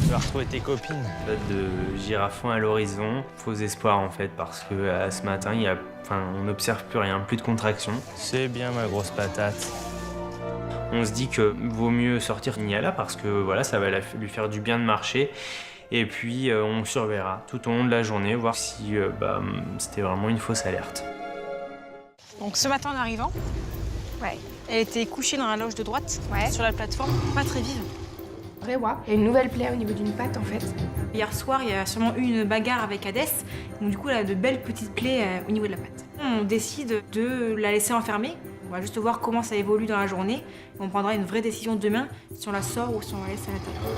Tu vas retrouver tes copines. De girafon à l'horizon, faux espoir en fait, parce que ce matin, on n'observe plus rien, plus de contraction. C'est bien ma grosse patate. On se dit que vaut mieux sortir Niala parce que voilà, ça va lui faire du bien de marcher. Et puis on surveillera tout au long de la journée, voir si c'était vraiment une fausse alerte. Donc ce matin en arrivant, elle était couchée dans la loge de droite, sur la plateforme, pas très vive. Rewa, il y a une nouvelle plaie au niveau d'une patte en fait. Hier soir, il y a sûrement eu une bagarre avec Hadès, donc du coup, elle a de belles petites plaies au niveau de la patte. On décide de la laisser enfermer. On va juste voir comment ça évolue dans la journée. On prendra une vraie décision demain si on la sort ou si on la laisse à l'intérieur.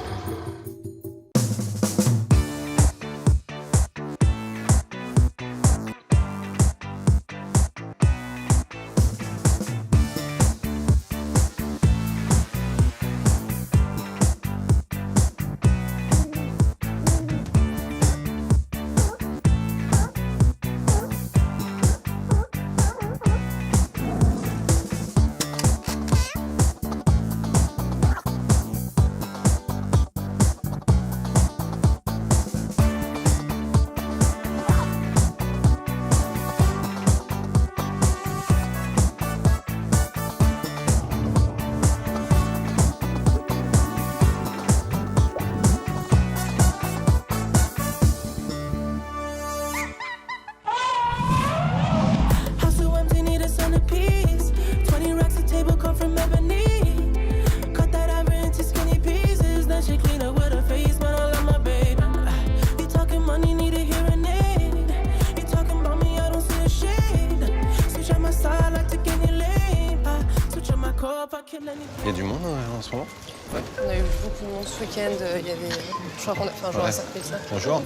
Il y a du monde en ce moment? Ouais. On a eu beaucoup de monde ce week-end. Il y avait. Je crois qu'on a fait un jour à Sarpé, ça. Bonjour.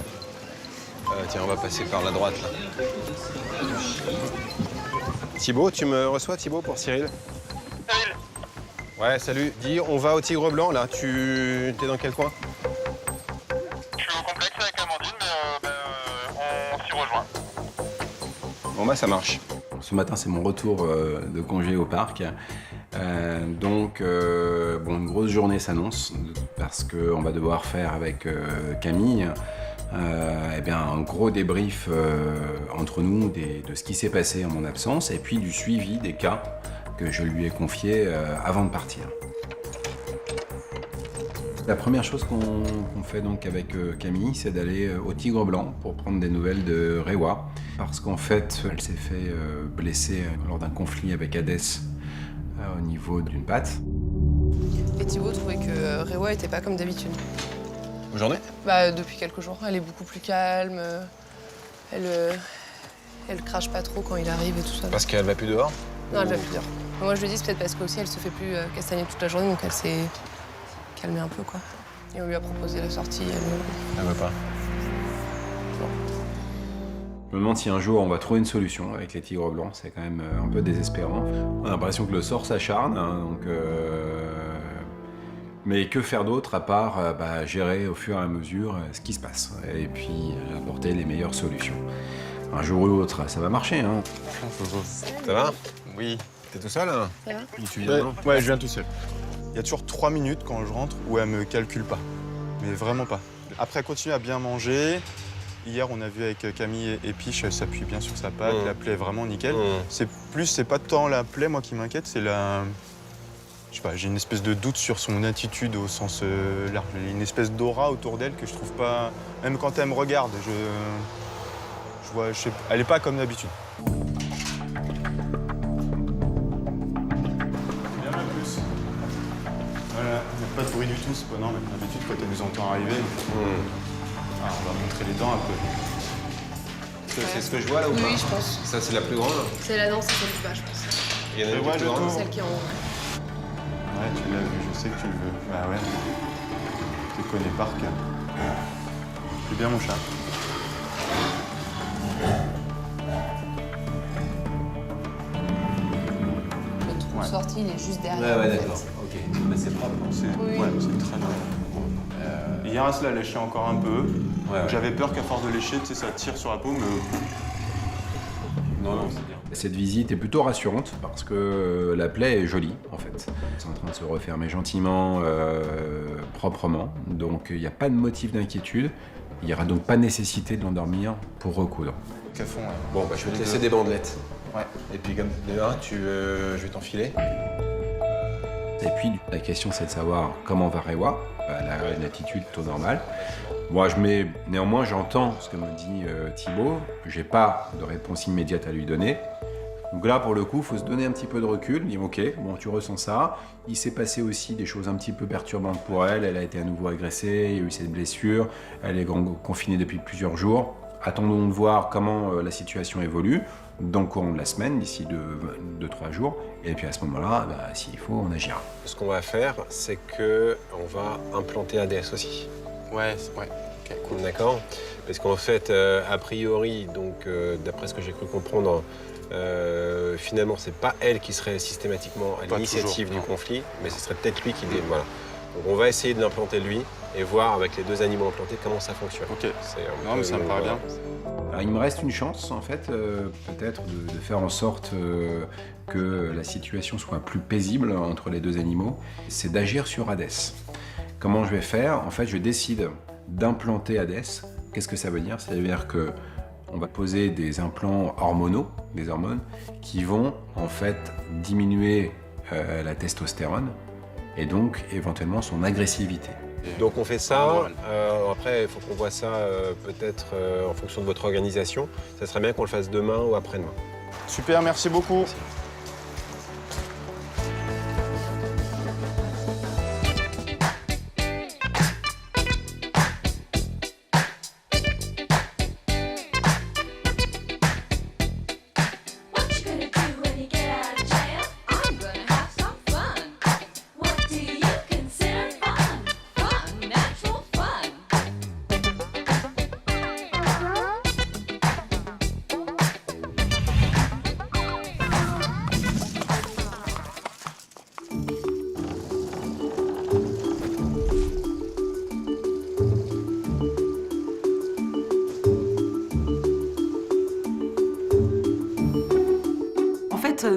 Tiens, on va passer par la droite, là. Thibaut, tu me reçois, Thibaut, pour Cyril? Cyril. Ouais, salut. Dis, on va au Tigre Blanc, là. T'es dans quel coin? Je suis au complexe avec Amandine, mais on s'y rejoint. Bon, bah, ça marche. Ce matin, c'est mon retour de congé au parc. Une grosse journée s'annonce parce qu'on va devoir faire avec Camille un gros débrief entre nous de ce qui s'est passé en mon absence et puis du suivi des cas que je lui ai confiés avant de partir. La première chose qu'on fait donc avec Camille, c'est d'aller au Tigre Blanc pour prendre des nouvelles de Rewa. Parce qu'en fait, elle s'est fait blesser lors d'un conflit avec Hadès au niveau d'une patte. Et Thibaut trouvait que Rewa était pas comme d'habitude. Aujourd'hui? Depuis quelques jours, elle est beaucoup plus calme. Elle crache pas trop quand il arrive et tout ça. Parce qu'elle va plus dehors? Non, elle va plus dehors. Moi, je lui dis c'est peut-être parce qu'aussi elle se fait plus castagner toute la journée, donc elle s'est calmée un peu, quoi. Et on lui a proposé la sortie. Elle veut pas. Je me demande si un jour on va trouver une solution avec les Tigres Blancs, c'est quand même un peu désespérant. On a l'impression que le sort s'acharne, mais que faire d'autre à part gérer au fur et à mesure ce qui se passe et puis apporter les meilleures solutions. Un jour ou l'autre, ça va marcher. Hein. Ça va? Oui. T'es tout seul? Hein? Ça va? Tu viens Ouais, je viens tout seul. Il y a toujours 3 minutes quand je rentre où elle me calcule pas. Mais vraiment pas. Après, elle continue à bien manger. Hier, on a vu avec Camille et Piche, elle s'appuie bien sur sa patte. La plaie est vraiment nickel. C'est pas tant la plaie, moi, qui m'inquiète, c'est la... Je sais pas, j'ai une espèce de doute sur son attitude au sens large. J'ai une espèce d'aura autour d'elle que je trouve pas... Même quand elle me regarde, je vois... Elle est pas comme d'habitude. Voilà, il n'y a pas de bruit du tout, c'est pas normal. D'habitude, quand elle nous entend arriver, on va montrer les dents un peu. C'est ce que je vois là ou pas? Oui, je pense. Ça, c'est la plus grande? C'est la danse, c'est celle du bas, je pense. Il y en a une qui est plus grande? Celle qui est en haut. Ouais, tu l'as vu, je sais que tu le veux. Bah ouais. Tu le connais par cœur. C'est bien mon chat. Le trou sorti, il est juste derrière. Ouais, d'accord. Ok, mais c'est propre. Oui. Ouais, c'est très bien. Hier, elle se l'a léché encore un peu. Ouais. J'avais peur qu'à force de lécher, tu sais, ça tire sur la peau, mais... Non, c'est bien. Cette visite est plutôt rassurante parce que la plaie est jolie en fait. C'est en train de se refermer gentiment, proprement, donc il n'y a pas de motif d'inquiétude. Il n'y aura donc pas nécessité de l'endormir pour recoudre. Qu'à fond, ouais. Bon, bah, je vais te laisser des bandelettes. Ouais. Et puis, comme demain, je vais t'enfiler. Et puis la question c'est de savoir comment va Rewa. Elle a une attitude plutôt normale. Moi, néanmoins, j'entends ce que me dit Thibaut. J'ai pas de réponse immédiate à lui donner. Donc là, pour le coup, il faut se donner un petit peu de recul. Dire, ok, bon, tu ressens ça. Il s'est passé aussi des choses un petit peu perturbantes pour elle. Elle a été à nouveau agressée, il y a eu cette blessure. Elle est confinée depuis plusieurs jours. Attendons de voir comment la situation évolue dans le courant de la semaine, d'ici 2-3 jours. Et puis à ce moment-là, bah, s'il faut, on agira. Ce qu'on va faire, c'est qu'on va implanter ADS aussi. Ouais, ouais. Ok, cool. D'accord? Parce qu'en fait, a priori, donc d'après ce que j'ai cru comprendre, finalement, c'est pas elle qui serait systématiquement à l'initiative du conflit, mais ce serait peut-être lui qui... Voilà. Donc on va essayer de l'implanter lui et voir avec les 2 animaux implantés comment ça fonctionne. Ok. Non, mais ça me paraît bien. Alors, il me reste une chance, en fait, peut-être de faire en sorte que la situation soit plus paisible entre les 2 animaux, c'est d'agir sur Hadès. Comment je vais faire? En fait, je décide d'implanter Hadès. Qu'est-ce que ça veut dire? Ça veut dire que on va poser des implants hormonaux, des hormones, qui vont en fait diminuer la testostérone et donc éventuellement son agressivité. Donc on fait ça, après il faut qu'on voit ça peut-être en fonction de votre organisation. Ça serait bien qu'on le fasse demain ou après-demain. Super, merci beaucoup. Merci.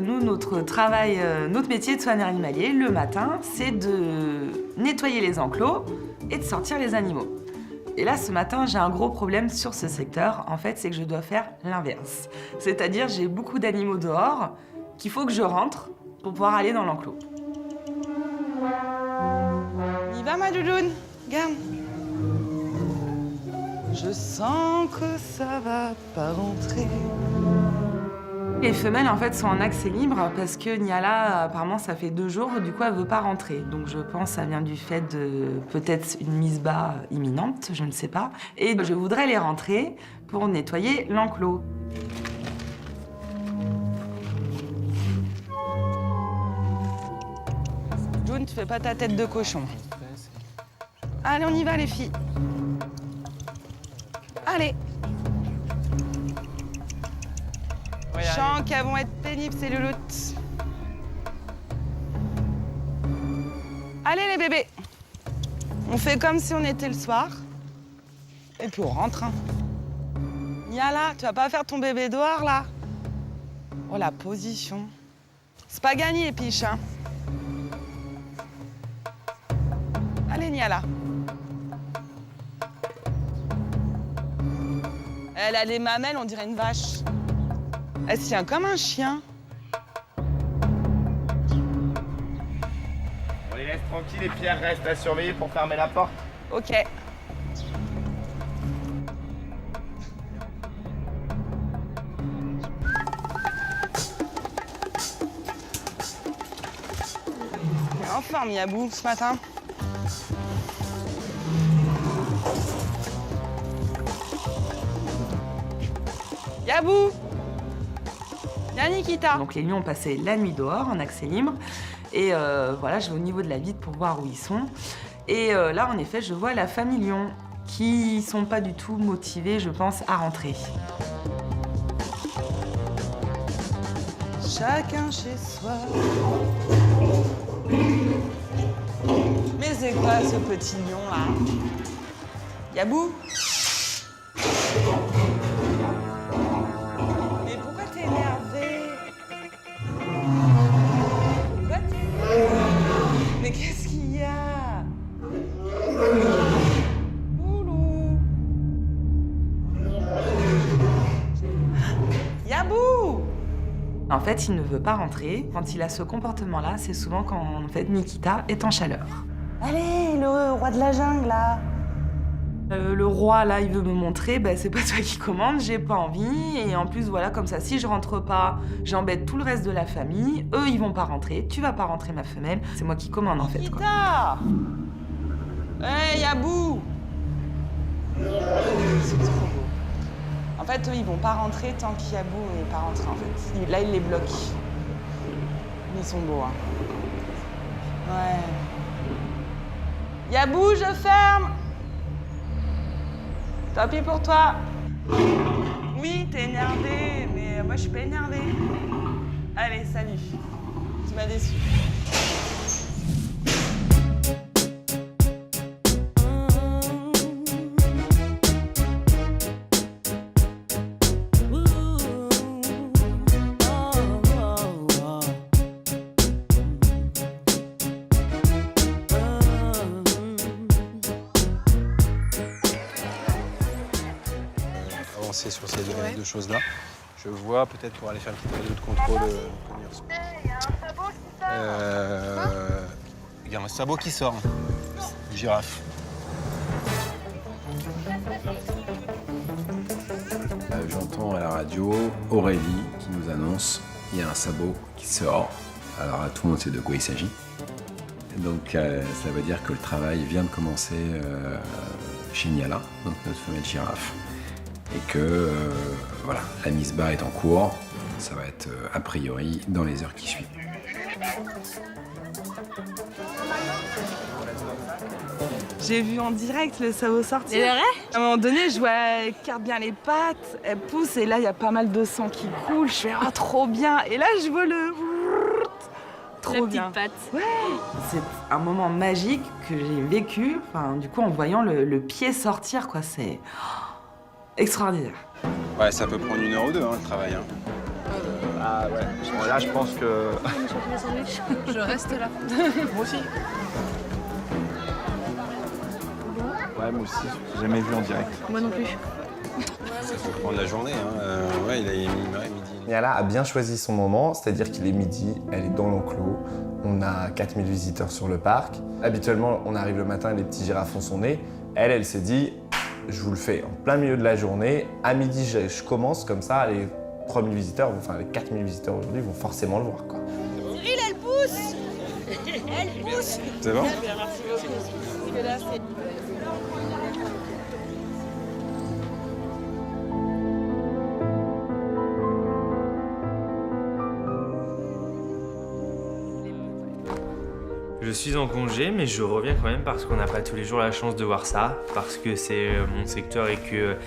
Nous, notre travail, notre métier de soigneur animalier, le matin, c'est de nettoyer les enclos et de sortir les animaux. Et là, ce matin, j'ai un gros problème sur ce secteur. En fait, c'est que je dois faire l'inverse. C'est-à-dire, j'ai beaucoup d'animaux dehors qu'il faut que je rentre pour pouvoir aller dans l'enclos. On y va, ma doudoune? Regarde. Je sens que ça va pas rentrer. Les femelles, en fait, sont en accès libre parce que Niala, apparemment, ça fait 2 jours, du coup, elle veut pas rentrer. Donc, je pense que ça vient du fait de peut-être une mise bas imminente, je ne sais pas. Et je voudrais les rentrer pour nettoyer l'enclos. June, tu fais pas ta tête de cochon. Allez, on y va, les filles. Allez. Je sens qu'elles vont être pénibles, ces louloutes. Allez, les bébés. On fait comme si on était le soir. Et puis on rentre. Hein. Niala, tu vas pas faire ton bébé dehors, là? Oh, la position. C'est pas gagné, Piche, hein. Allez, Niala. Elle a les mamelles, on dirait une vache. Elle se tient comme un chien. On les laisse tranquilles et Pierre reste à surveiller pour fermer la porte. Ok. Il est en forme, Yabou, ce matin. Yabou! Nikita. Donc les lions ont passé la nuit dehors en accès libre et voilà, je vais au niveau de la vitre pour voir où ils sont. Et là, en effet, je vois la famille lion qui sont pas du tout motivés, je pense, à rentrer. Chacun chez soi. Mais c'est quoi ce petit lion là? Yabou? Mais pourquoi t'es énervé? En fait, il ne veut pas rentrer. Quand il a ce comportement-là, c'est souvent quand en fait Nikita est en chaleur. Allez, le roi de la jungle, là. Le roi, là, il veut me montrer, c'est pas toi qui commande, j'ai pas envie. Et en plus, voilà, comme ça, si je rentre pas, j'embête tout le reste de la famille. Eux, ils vont pas rentrer. Tu vas pas rentrer, ma femelle. C'est moi qui commande, en fait, quoi. Nikita! Hey, Yabou! C'est trop beau. En fait, eux, ils vont pas rentrer tant qu'Yabou n'est pas rentré, en fait. Là, ils les bloquent. Mais ils sont beaux, hein. Ouais. Yabou, je ferme! Tant pis pour toi. Oui, t'es énervé, mais moi, je suis pas énervée. Allez, salut. Tu m'as déçue. Avancer sur ces deux choses-là. Je vois peut-être pour aller faire une petite vidéo de contrôle. Il y a un sabot qui sort. Girafe. J'entends à la radio Aurélie qui nous annonce qu'il y a un sabot qui sort. Alors tout le monde sait de quoi il s'agit. Donc ça veut dire que le travail vient de commencer chez Niala, donc notre femelle girafe. Et que voilà, la mise bas est en cours. Ça va être a priori dans les heures qui suivent. J'ai vu en direct le sabot sortir. C'est vrai? À un moment donné, je vois, elle carre bien les pattes, elle pousse et là, il y a pas mal de sang qui coule. Je fais « Oh, trop bien !» Et là, je vois le... Trop bien. Petite patte. Ouais. C'est un moment magique que j'ai vécu, du coup, en voyant le pied sortir, quoi. C'est extraordinaire. Ouais, ça peut prendre 1 heure ou 2, le travail. Ah ouais. Bon, là, je pense que... Je reste là. Moi aussi. Ouais, moi aussi. J'ai jamais vu en direct. Moi non plus. Ça peut prendre la journée. Ouais, il est midi. Niala a bien choisi son moment, c'est-à-dire qu'il est midi, elle est dans l'enclos, on a 4000 visiteurs sur le parc. Habituellement, on arrive le matin et les petits girafes font son nez. Elle s'est dit, je vous le fais en plein milieu de la journée. À midi, je commence, comme ça, les 3000 visiteurs, enfin les 4000 visiteurs aujourd'hui vont forcément le voir, quoi. Cyril, elle pousse! Elle pousse! C'est bon? Je suis en congé, mais je reviens quand même parce qu'on n'a pas tous les jours la chance de voir ça, parce que c'est mon secteur et que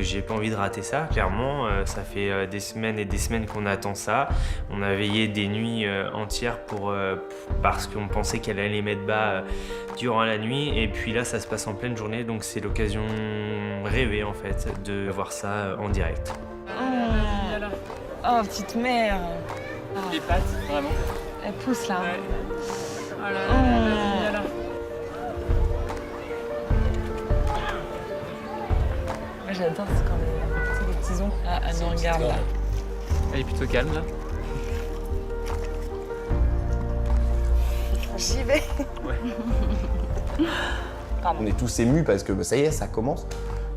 j'ai pas envie de rater ça. Clairement, ça fait des semaines et des semaines qu'on attend ça. On a veillé des nuits entières parce qu'on pensait qu'elle allait mettre bas durant la nuit, et puis là, ça se passe en pleine journée, donc c'est l'occasion rêvée en fait de voir ça en direct. Oh, petite mère. Les pattes, vraiment. Elle pousse là. Ouais. Oh là là. Moi j'adore quand les petits ongles. Ah, elle nous regarde là. Elle est plutôt calme là. J'y vais. Ouais. On est tous émus parce que ça y est, ça commence.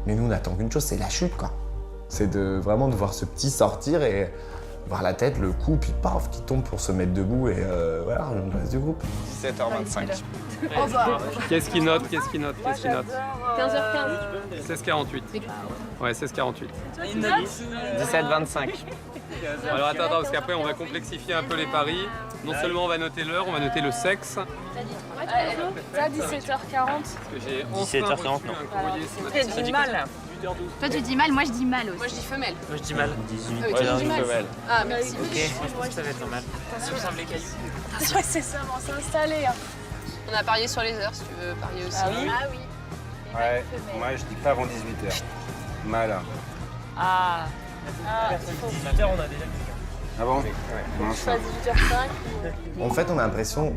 Mais nous, on attend qu'une chose, c'est la chute, quoi. C'est vraiment de voir ce petit sortir et voir la tête, le cou, puis paf, qui tombe pour se mettre debout et voilà, le reste du groupe. 17h25. Qu'est-ce qu'il note? 15h15. 16h48. Ouais, 16h48. 17h25. Alors attends, parce qu'après on va complexifier un peu les paris. Non seulement on va noter l'heure, on va noter le sexe. T'as 17h40. Parce que j'ai 17h40, non. T'as du mal. Toi tu dis mal, moi je dis mal aussi. Moi je dis femelle. Moi je dis mal. 18. Ouais, tu dis mal. Ah, merci. Ok, ça va être normal. Attention, ça me les cailloux. Attention, c'est ça, on s'est installé. On a parié sur les heures, si tu veux parier aussi. Ah oui? Ah oui. Ouais, moi je dis pas avant 18h. Mal. Ah. on a déjà Ah bon? Je suis à 18h05. En fait, on a l'impression,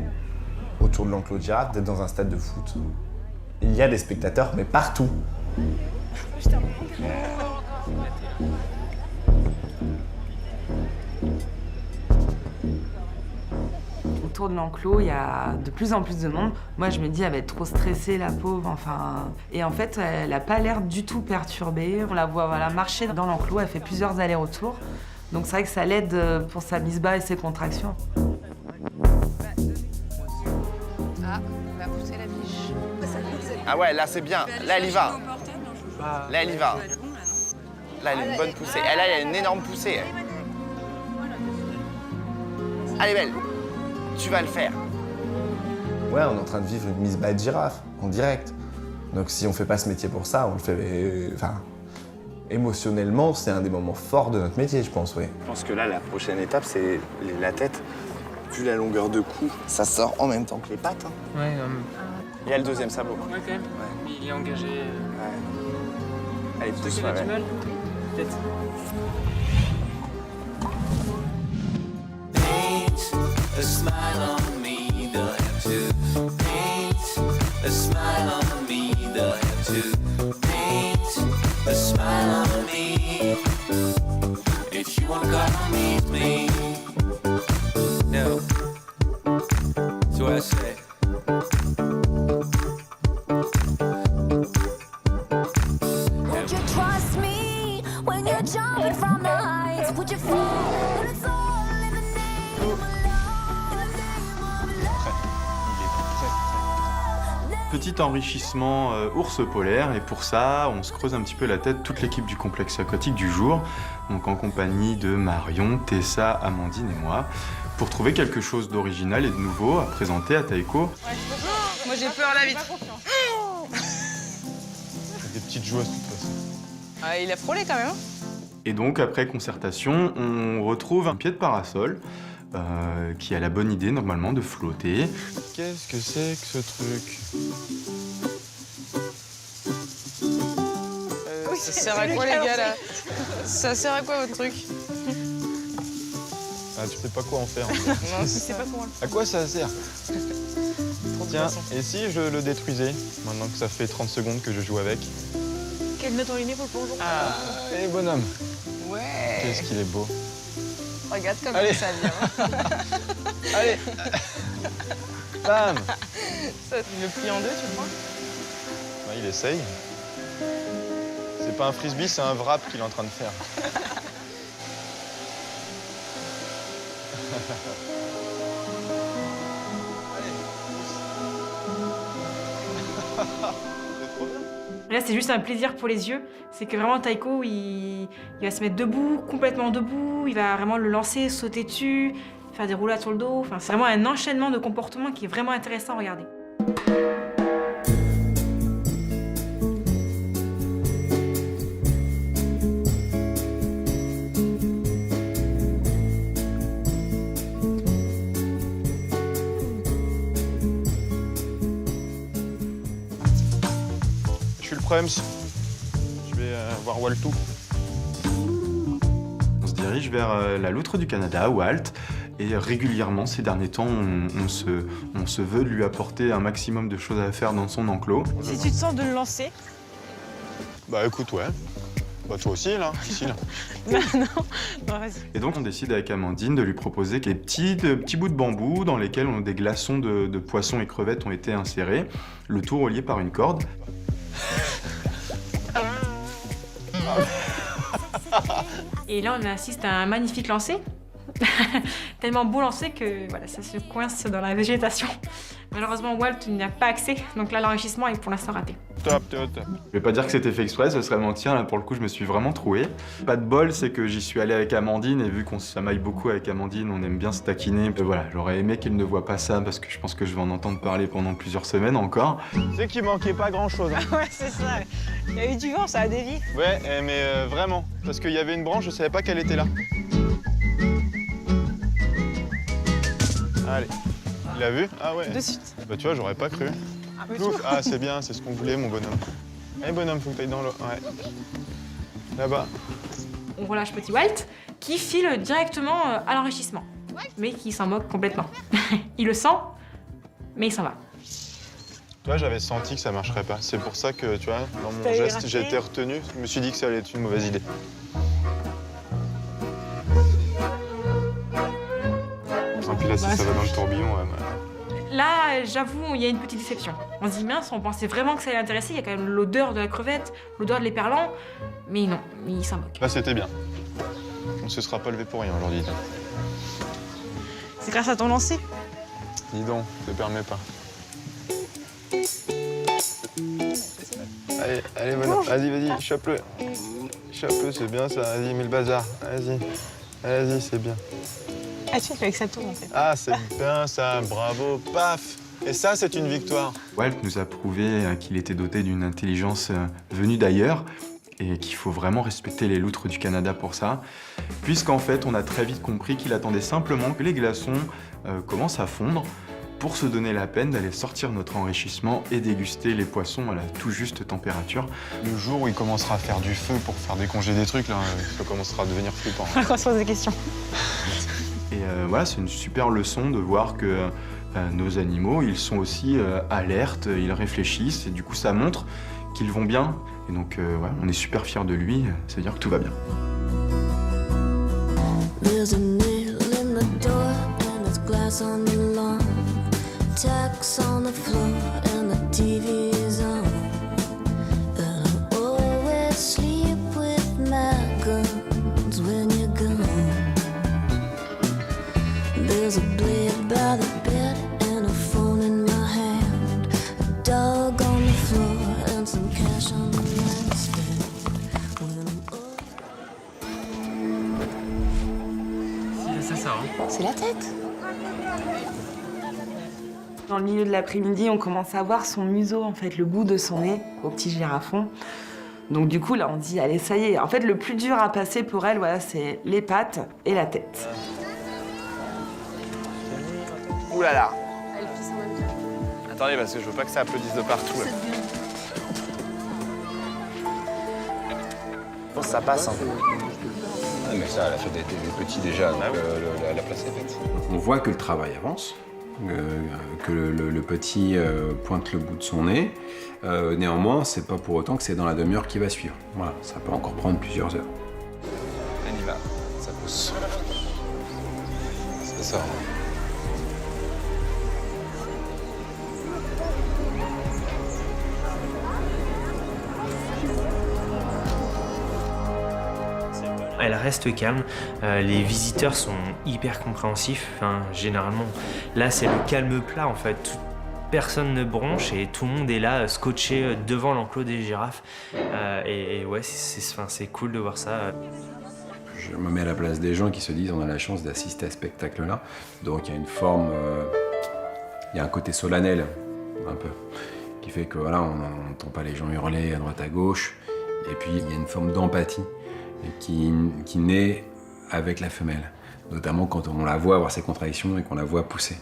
autour de l'enclos de girafe, d'être dans un stade de foot. Il y a des spectateurs, mais partout. autour de l'enclos, il y a de plus en plus de monde. Moi, je me dis, elle va être trop stressée, la pauvre, enfin... Et en fait, elle n'a pas l'air du tout perturbée. On la voit marcher dans l'enclos, elle fait plusieurs allers-retours. Donc c'est vrai que ça l'aide pour sa mise bas et ses contractions. Ah, elle va pousser la biche. Ah ouais, là c'est bien. Là elle y va. Là elle y va. Là elle a une bonne poussée. Elle a une énorme poussée. Allez belle, tu vas le faire. Ouais, on est en train de vivre une mise bas de girafe, en direct. Donc si on fait pas ce métier pour ça, on le fait... Enfin, émotionnellement, c'est un des moments forts de notre métier, je pense, oui. Je pense que là, la prochaine étape, c'est la tête. Vu la longueur de cou, ça sort en même temps que les pattes. Hein. Ouais, Il y a le deuxième sabot. Ouais, quand même. Ouais. Il est engagé. Ouais. Allez, pousse, ouais. Du mal, peut-être. A smile on me, they'll have to paint. A smile on me, they'll have to paint. A smile on me. If you wanna come meet me. No. So I say. Would you trust me when you're jumping from the heights? Would you fall when it's all in the name of Petit enrichissement ours polaire, et pour ça, on se creuse un petit peu la tête, toute l'équipe du complexe aquatique du jour, donc en compagnie de Marion, Tessa, Amandine et moi, pour trouver quelque chose d'original et de nouveau à présenter à Taïko. Moi j'ai peur la vitre. Des petites joueuses de toute façon. Ah, il a frôlé quand même. Et donc, après concertation, on retrouve un pied de parasol qui a la bonne idée, normalement, de flotter. Qu'est-ce que c'est que ce truc? Ça sert à quoi les gars là? Ça sert à quoi votre truc? Ah, tu sais pas quoi en faire. Non, je sais pas comment. À quoi ça sert? Tiens, et si je le détruisais, maintenant que ça fait 30 secondes que je joue avec? Quelle note en ligne pour le plongeon? Ah, et bonhomme. Ouais. Qu'est-ce qu'il est beau. Regarde comme Allez. ça vient. Allez. Bam. Ça, tu le plies en deux, tu crois? Ouais, il essaye. C'est pas un frisbee, c'est un wrap qu'il est en train de faire. Là, c'est juste un plaisir pour les yeux. C'est que vraiment, Taïko, il va se mettre debout, complètement debout. Il va vraiment le lancer, sauter dessus, faire des roulades sur le dos. Enfin, c'est vraiment un enchaînement de comportements qui est vraiment intéressant à regarder. Je suis le Prems. Je vais voir Waltou. On se dirige vers la loutre du Canada, Walt. Et régulièrement, ces derniers temps, on se veut lui apporter un maximum de choses à faire dans son enclos. Si tu te sens de le lancer. Bah écoute, ouais. Bah toi aussi, là. Ici, là. Non, vas-y. Et donc, on décide avec Amandine de lui proposer des petits bouts de bambou dans lesquels des glaçons de poissons et crevettes ont été insérés, le tout relié par une corde. Et là, on assiste à un magnifique lancer. Tellement beau lancer que voilà, ça se coince dans la végétation. Malheureusement, Walt n'y a pas accès, donc là, l'enrichissement est pour l'instant raté. Top. Je vais pas dire que c'était fait exprès, ce serait mentir. Là, pour le coup, je me suis vraiment troué. Pas de bol, c'est que j'y suis allé avec Amandine, et vu qu'on s'amaille beaucoup avec Amandine, on aime bien se taquiner. Voilà, j'aurais aimé qu'il ne voit pas ça, parce que je pense que je vais en entendre parler pendant plusieurs semaines encore. C'est qu'il manquait pas grand-chose. Hein. Ouais, c'est ça. Il y a eu du vent, ça a dévié. Ouais, mais vraiment, parce qu'il y avait une branche, je savais pas qu'elle était là. Allez, il l'a vu? Ah ouais. De suite. Bah tu vois, j'aurais pas cru. Ah, mais Ouf. Ah c'est bien, c'est ce qu'on voulait mon bonhomme. Allez bonhomme, faut que t'ailles dans l'eau. Ouais. Là-bas. On relâche petit Walt, qui file directement à l'enrichissement, mais qui s'en moque complètement. Il le sent, mais il s'en va. Toi, j'avais senti que ça marcherait pas. C'est pour ça que, tu vois, dans mon geste, j'ai été retenu. Je me suis dit que ça allait être une mauvaise idée. Et puis là, Après, si ça va dans le tourbillon, Là, j'avoue, il y a une petite déception. On se dit, mince, on pensait vraiment que ça allait l'intéresser. Il y a quand même l'odeur de la crevette, l'odeur de l'éperlan. Mais non, il s'en moque. Là, c'était bien. On se sera pas levé pour rien aujourd'hui. C'est grâce à ton lancer. Dis donc, je te permets pas. Allez, Manon, vas-y, chope-le. Chope-le, c'est bien ça. Vas-y, mets le bazar. Vas-y, c'est bien. Ah, tu fais avec sa tour en fait. Ah, c'est bien ça, bravo, paf. Et ça, c'est une victoire. Walt nous a prouvé qu'il était doté d'une intelligence venue d'ailleurs et qu'il faut vraiment respecter les loutres du Canada pour ça, puisqu'en fait, on a très vite compris qu'il attendait simplement que les glaçons commencent à fondre pour se donner la peine d'aller sortir notre enrichissement et déguster les poissons à la tout juste température. Le jour où il commencera à faire du feu pour faire décongeler des trucs, là, ça commencera à devenir flippant. On va se poser des questions. Et voilà, c'est une super leçon de voir que nos animaux, ils sont aussi alertes, ils réfléchissent, et du coup, ça montre qu'ils vont bien. Et donc, ouais, on est super fiers de lui, ça veut dire que tout va bien. There's a nail in the door and there's glass on the lawn. Tacks on the floor and the TV is on. And I always sleep with my guns when you're gone. There's a blade by the bed and a phone in my hand. A dog on the floor and some cash on the nightstand. C'est ça, hein. C'est la tête. Dans le milieu de l'après-midi, on commence à voir son museau, en fait, le bout de son nez au petit girafon. Donc du coup, là, on dit, allez, ça y est. En fait, le plus dur à passer pour elle, voilà, c'est les pattes et la tête. Ouh là là. Attendez, parce que je veux pas que ça applaudisse de partout. Là. Je pense que ça passe. Hein. Ah, mais ça, elle a fait des petits déjà, donc la place est faite. On voit que le travail avance. Que le petit pointe le bout de son nez. Néanmoins, c'est pas pour autant que c'est dans la demi-heure qui va suivre. Voilà, ça peut encore prendre plusieurs heures. On y va, ça pousse. C'est ça. Elle reste calme, les visiteurs sont hyper compréhensifs, enfin, généralement. Là, c'est le calme plat, en fait. Personne ne bronche et tout le monde est là, scotché devant l'enclos des girafes. Et ouais, c'est cool de voir ça. Je me mets à la place des gens qui se disent on a la chance d'assister à ce spectacle-là. Donc il y a une forme, il y a un côté solennel, un peu, qui fait que voilà, on n'entend pas les gens hurler à droite à gauche. Et puis il y a une forme d'empathie qui naît avec la femelle, notamment quand on la voit avoir ses contractions et qu'on la voit pousser.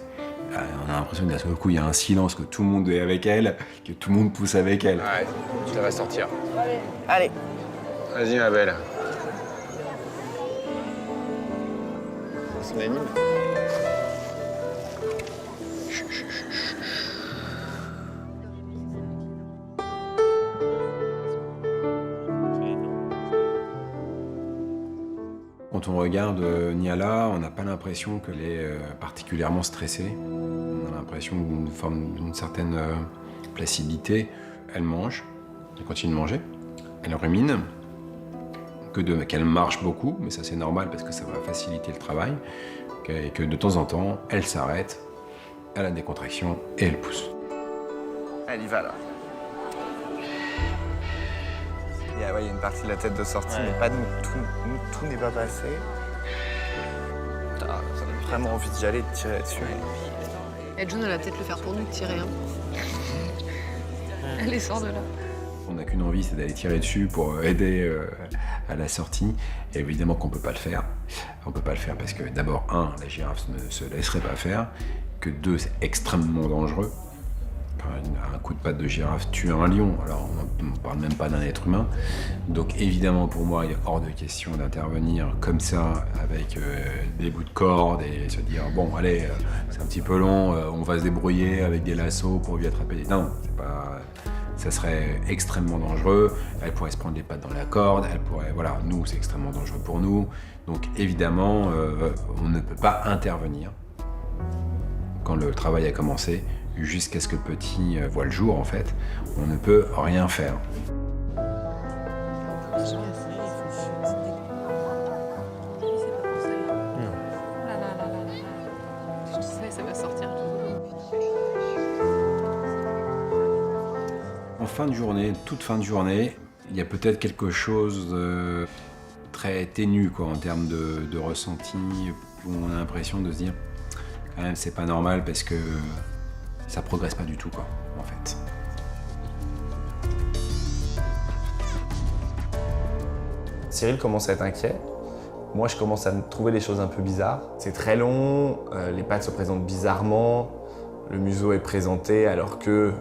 On a l'impression qu'à ce coup, il y a un silence, que tout le monde est avec elle, que tout le monde pousse avec elle. Ouais, tu la vas sortir. Allez. Vas-y, ma belle. C'est unanime. Quand on regarde Niala, on n'a pas l'impression qu'elle est particulièrement stressée. On a l'impression d'une certaine placidité. Elle mange, elle continue de manger, elle rumine, qu'elle marche beaucoup, mais ça c'est normal parce que ça va faciliter le travail, et que de temps en temps, elle s'arrête, elle a des contractions et elle pousse. Elle y va là. Il y a une partie de la tête de sortie, mais pas tout n'est pas passé. Ça donne vraiment envie d'y aller, de tirer dessus. Et June, elle va peut-être le faire pour nous, de tirer. Hein. Elle sort de là. On n'a qu'une envie, c'est d'aller tirer dessus pour aider à la sortie. Et évidemment qu'on ne peut pas le faire. On ne peut pas le faire parce que d'abord, la girafe ne se laisserait pas faire. Que 2, c'est extrêmement dangereux. Un coup de patte de girafe tue un lion, alors on ne parle même pas d'un être humain. Donc évidemment pour moi, il est hors de question d'intervenir comme ça avec des bouts de corde et se dire bon allez, c'est un petit peu long, on va se débrouiller avec des lassos pour lui attraper. Non, c'est pas... ça serait extrêmement dangereux, elle pourrait se prendre les pattes dans la corde, elle pourrait... Voilà, nous c'est extrêmement dangereux pour nous. Donc évidemment, on ne peut pas intervenir Quand le travail a commencé, jusqu'à ce que le petit voit le jour, en fait, on ne peut rien faire. Ça va sortir. En fin de journée, toute fin de journée, il y a peut-être quelque chose de très ténu quoi, en termes de ressenti, où on a l'impression de se dire quand même c'est pas normal parce que ça progresse pas du tout quoi, en fait. Cyril commence à être inquiet. Moi, je commence à me trouver des choses un peu bizarres. C'est très long, les pattes se présentent bizarrement, le museau est présenté alors que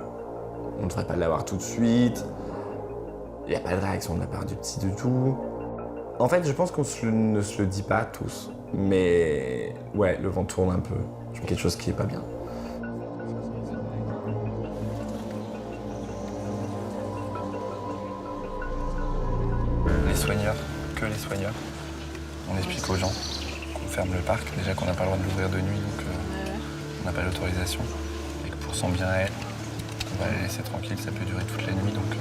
on ne devrait pas l'avoir tout de suite. Il n'y a pas de réaction de la part du petit du tout. En fait, je pense qu'on ne se le dit pas tous. Mais ouais, le vent tourne un peu. Je vois quelque chose qui est pas bien. Les soigneurs, que les soigneurs. On explique aux gens qu'on ferme le parc, déjà qu'on n'a pas le droit de l'ouvrir de nuit, donc on n'a pas l'autorisation. Et que pour son bien à elle, on va les laisser tranquilles, ça peut durer toute la nuit. Donc,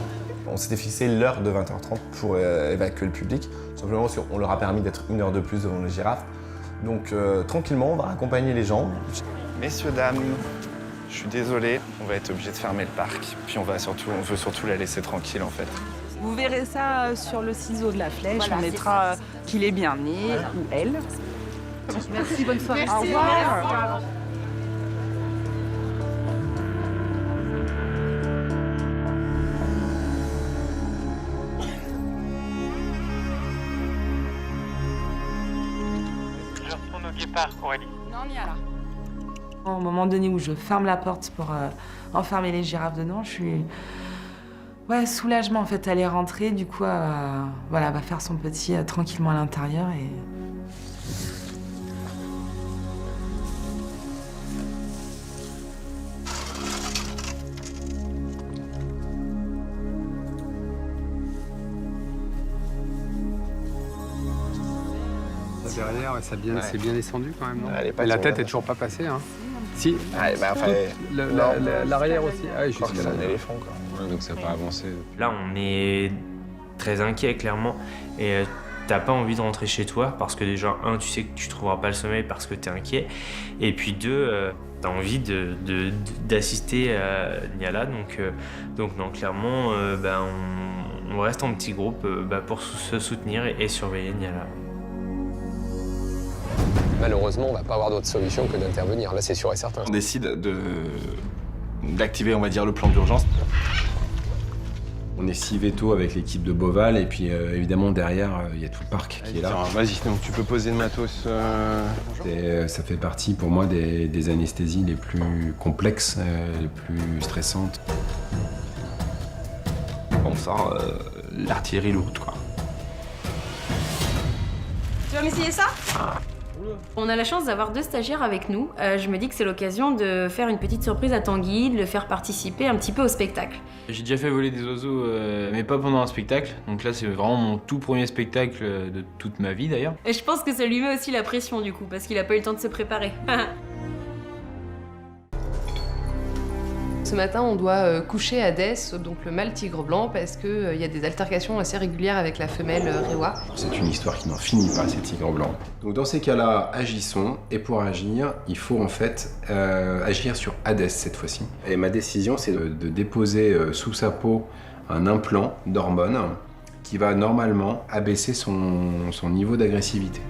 On s'était fixé l'heure de 20h30 pour évacuer le public. Simplement parce qu'on leur a permis d'être 1 heure de plus devant les girafes. Donc tranquillement, on va accompagner les gens. messieurs, dames, je suis désolé, on va être obligé de fermer le parc. Puis on veut surtout la laisser tranquille en fait. Vous verrez ça sur le ciseau de la flèche. On mettra qu'il est bien né ou elle. Merci, bonne soirée. Au revoir. Je retourne au guépard, Aurélie. Non, n'y a là. Au moment donné où je ferme la porte pour enfermer les girafes dedans, je suis... Ouais, soulagement en fait, elle est rentrée, du coup, voilà, elle va faire son petit tranquillement à l'intérieur et... Derrière, c'est bien descendu quand même, non? La tête est toujours pas passée, hein? Si. L'arrière aussi. Ah, je crois que c'est un éléphant, quoi. Ouais, donc ça n'a pas avancé. Là, on est très inquiet, clairement. Et t'as pas envie de rentrer chez toi parce que déjà, un, tu sais que tu trouveras pas le sommeil parce que t'es inquiet. Et puis deux, t'as envie d'assister à Niala. Donc non, clairement, on reste en petit groupe pour se soutenir et surveiller Niala. Malheureusement, on va pas avoir d'autre solution que d'intervenir. Là, c'est sûr et certain. On décide d'activer, on va dire, le plan d'urgence. On est 6 vétos avec l'équipe de Beauval et puis évidemment derrière il y a tout le parc qui est là. Vas-y, donc tu peux poser le matos. Ça fait partie pour moi des anesthésies les plus complexes, les plus stressantes. On sort l'artillerie lourde, quoi. Tu vas m'essayer ça? On a la chance d'avoir 2 stagiaires avec nous. Je me dis que c'est l'occasion de faire une petite surprise à Tanguy, de le faire participer un petit peu au spectacle. J'ai déjà fait voler des oiseaux, mais pas pendant un spectacle. Donc là, c'est vraiment mon tout premier spectacle de toute ma vie d'ailleurs. Et je pense que ça lui met aussi la pression du coup, parce qu'il a pas eu le temps de se préparer. Ce matin, on doit coucher Hadès, donc le mâle tigre blanc, parce qu'il y a des altercations assez régulières avec la femelle Réwa. C'est une histoire qui n'en finit pas, ces tigres blancs. Donc dans ces cas-là, agissons. Et pour agir, il faut en fait agir sur Hadès cette fois-ci. Et ma décision, c'est de déposer sous sa peau un implant d'hormones qui va normalement abaisser son niveau d'agressivité.